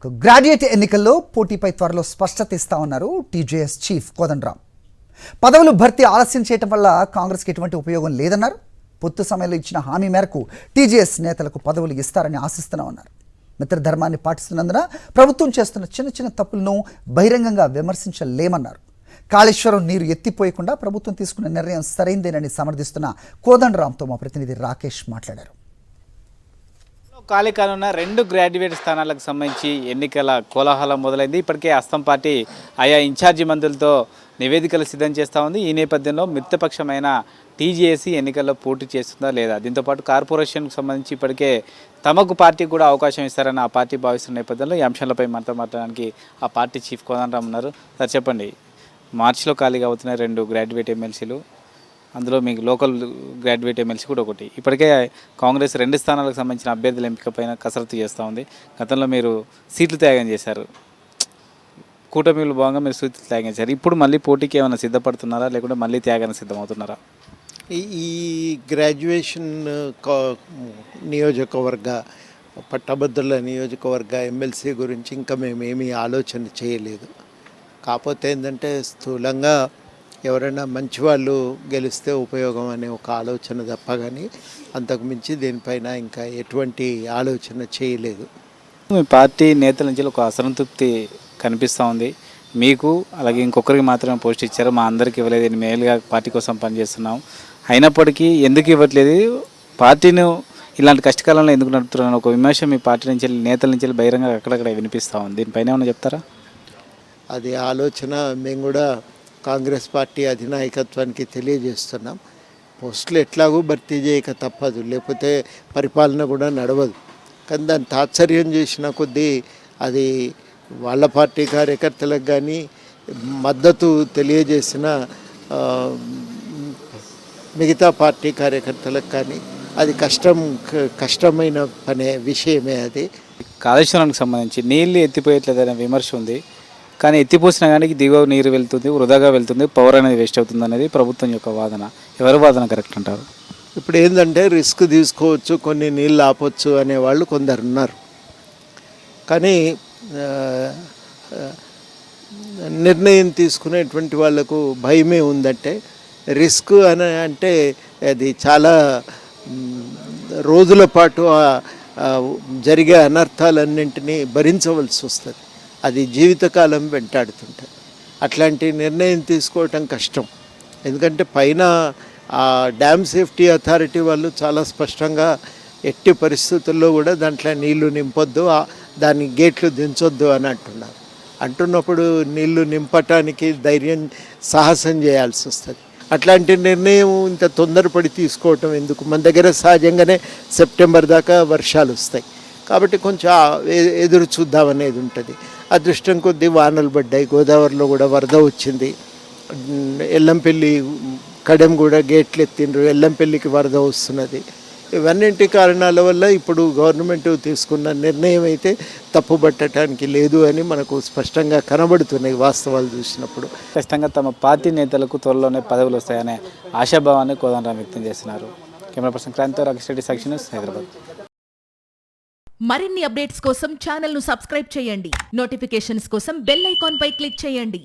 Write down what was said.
Graduate ఎన్నికల్లో పోటీపై త్వరలో స్పష్టత ఇస్తామన్నారు టీజేఎస్ చీఫ్ కోదండరామ్. పదవులు భర్తీ ఆలస్యం చేయడం వల్ల కాంగ్రెస్కి ఎటువంటి ఉపయోగం లేదన్నారు. పొత్తు సమయంలో ఇచ్చిన హామీ మేరకు టీజేఎస్ నేతలకు పదవులు ఇస్తారని ఆశిస్తున్నామన్నారు. మిత్రధర్మాన్ని పాటిస్తున్నందున ప్రభుత్వం చేస్తున్న చిన్న చిన్న తప్పులను బహిరంగంగా విమర్శించలేమన్నారు. కాళేశ్వరం నీరు ఎత్తిపోయకుండా ప్రభుత్వం తీసుకున్న నిర్ణయం సరైందేనని సమర్థిస్తున్న కోదండరామ్తో మా ప్రతినిధి రాకేష్ మాట్లాడారు. ఖాళీ కానున్న 2 గ్రాడ్యుయేట్ స్థానాలకు సంబంధించి ఎన్నికల కోలాహలం మొదలైంది. ఇప్పటికే అస్తం పార్టీ ఆయా ఇన్ఛార్జి మంత్రులతో నివేదికలు సిద్ధం చేస్తూ ఉంది. ఈ నేపథ్యంలో మిత్రపక్షమైన టీజేఏసీ ఎన్నికల్లో పోటీ చేస్తుందా లేదా, దీంతోపాటు కార్పొరేషన్కు సంబంధించి ఇప్పటికే తమకు పార్టీ కూడా అవకాశం ఇస్తారని ఆ పార్టీ భావిస్తున్న నేపథ్యంలో ఈ అంశాలపై మనతో మాట్లాడడానికి ఆ పార్టీ చీఫ్ కోదండరామ్ ఉన్నారు. సార్ చెప్పండి, మార్చిలో ఖాళీగా అవుతున్న 2 గ్రాడ్యుయేట్ ఎమ్మెల్సీలు, అందులో మీకు లోకల్ గ్రాడ్యుయేట్ ఎమ్మెల్సీ కూడా ఒకటి. ఇప్పటికే కాంగ్రెస్ 2 స్థానాలకు సంబంధించిన అభ్యర్థుల ఎంపిక పైన కసరత్తు చేస్తూ ఉంది. గతంలో మీరు సీట్లు త్యాగం చేశారు, కూటమిలో భాగంగా మీరు సీట్లు త్యాగం చేశారు. ఇప్పుడు మళ్ళీ పోటీకి ఏమైనా సిద్ధపడుతున్నారా, లేకుంటే మళ్ళీ త్యాగానికి సిద్ధమవుతున్నారా? ఈ గ్రాడ్యుయేషన్ నియోజకవర్గ పట్టభద్రుల నియోజకవర్గ ఎమ్మెల్సీ గురించి ఇంకా మేము ఏమీ ఆలోచన చేయలేదు. కాకపోతే ఏంటంటే స్థూలంగా ఎవరైనా మంచి వాళ్ళు గెలిస్తే ఉపయోగం అనే ఒక ఆలోచన తప్ప కానీ అంతకుమించి దీనిపైన ఇంకా ఎటువంటి ఆలోచన చేయలేదు. మీ పార్టీ నేతల నుంచి ఒక అసంతృప్తి కనిపిస్తూ ఉంది. మీకు అలాగే ఇంకొకరికి మాత్రమే పోస్ట్ ఇచ్చారు, మా అందరికి ఇవ్వలేదు, నేను మేలుగా పార్టీ కోసం పనిచేస్తున్నాం, అయినప్పటికీ ఎందుకు ఇవ్వట్లేదు, పార్టీని ఇలాంటి కష్టకాలంలో ఎందుకు నడుపుతున్నాను ఒక విమర్శ మీ పార్టీ నుంచి నేతల నుంచి బహిరంగ అక్కడక్కడ వినిపిస్తూ ఉంది. దీనిపైన ఏమైనా చెప్తారా? అది ఆలోచన మేము కూడా కాంగ్రెస్ పార్టీ అధినాయకత్వానికి తెలియజేస్తున్నాం. పోస్టులు ఎట్లాగూ భర్తీ చేయక తప్పదు, లేకపోతే పరిపాలన కూడా నడవదు. కానీ దాన్ని తాత్సర్యం చేసిన కొద్దీ అది వాళ్ళ పార్టీ కార్యకర్తలకు కానీ మద్దతు తెలియజేసిన మిగతా పార్టీ కార్యకర్తలకు కానీ అది కష్టమైన విషయమే. అది కాళేశ్వరానికి సంబంధించి నీళ్ళు ఎత్తిపోయట్లేదనే విమర్శ ఉంది, కానీ ఎత్తిపోసిన కానీ దిగువ నీరు వెళ్తుంది, వృధాగా వెళ్తుంది, పవర్ అనేది వేస్ట్ అవుతుంది అనేది ప్రభుత్వం యొక్క వాదన. ఎవరి వాదన కరెక్ట్ అంటారు? ఇప్పుడు ఏంటంటే రిస్క్ తీసుకోవచ్చు, కొన్ని నీళ్ళు ఆపొచ్చు అనేవాళ్ళు కొందరు ఉన్నారు. కానీ నిర్ణయం తీసుకునేటువంటి వాళ్ళకు భయమే ఉందంటే రిస్క్ అని అంటే అది చాలా రోజుల పాటు జరిగే అనర్థాలన్నింటినీ భరించవలసి వస్తుంది. అది జీవితకాలం వెంటాడుతుంటుంది. అట్లాంటి నిర్ణయం తీసుకోవటం కష్టం. ఎందుకంటే పైన ఆ డ్యామ్ సేఫ్టీ అథారిటీ వాళ్ళు చాలా స్పష్టంగా ఎట్టి పరిస్థితుల్లో కూడా దాంట్లో నీళ్లు నింపొద్దు, దాని గేట్లు దించొద్దు అని అంటున్నప్పుడు నీళ్లు నింపటానికి సాహసం చేయాల్సి వస్తుంది. అట్లాంటి నిర్ణయం ఇంత తొందరపడి తీసుకోవటం ఎందుకు? మన దగ్గర సహజంగానే సెప్టెంబర్ దాకా వర్షాలు వస్తాయి కాబట్టి కొంచెం ఎదురు చూద్దామనేది ఉంటుంది. అదృష్టం కొద్దీ వానలు పడ్డాయి, గోదావరిలో కూడా వరద వచ్చింది, ఎల్లంపల్లి కడెం కూడా గేట్లు ఎత్తిండ్రు, ఎల్లంపల్లికి వరద వస్తున్నది. ఇవన్నింటి కారణాల వల్ల ఇప్పుడు గవర్నమెంట్ తీసుకున్న నిర్ణయం అయితే తప్పుపట్టడానికి లేదు అని మనకు స్పష్టంగా కనబడుతున్నాయి వాస్తవాలు చూసినప్పుడు. ఖచ్చితంగా తమ పార్టీ నేతలకు త్వరలోనే పదవులు వస్తాయనే ఆశాభావాన్ని కోదండరామ్ వ్యక్తం చేస్తున్నారు. కెమెరా పర్సన్ క్రాంతితో రాకేష్ రెడ్డి, సాక్షి న్యూస్, హైదరాబాద్. మరిన్ని అప్డేట్స్ కోసం ఛానల్ను సబ్స్క్రైబ్ చేయండి. నోటిఫికేషన్స్ కోసం బెల్ ఐకాన్ పై క్లిక్ చేయండి.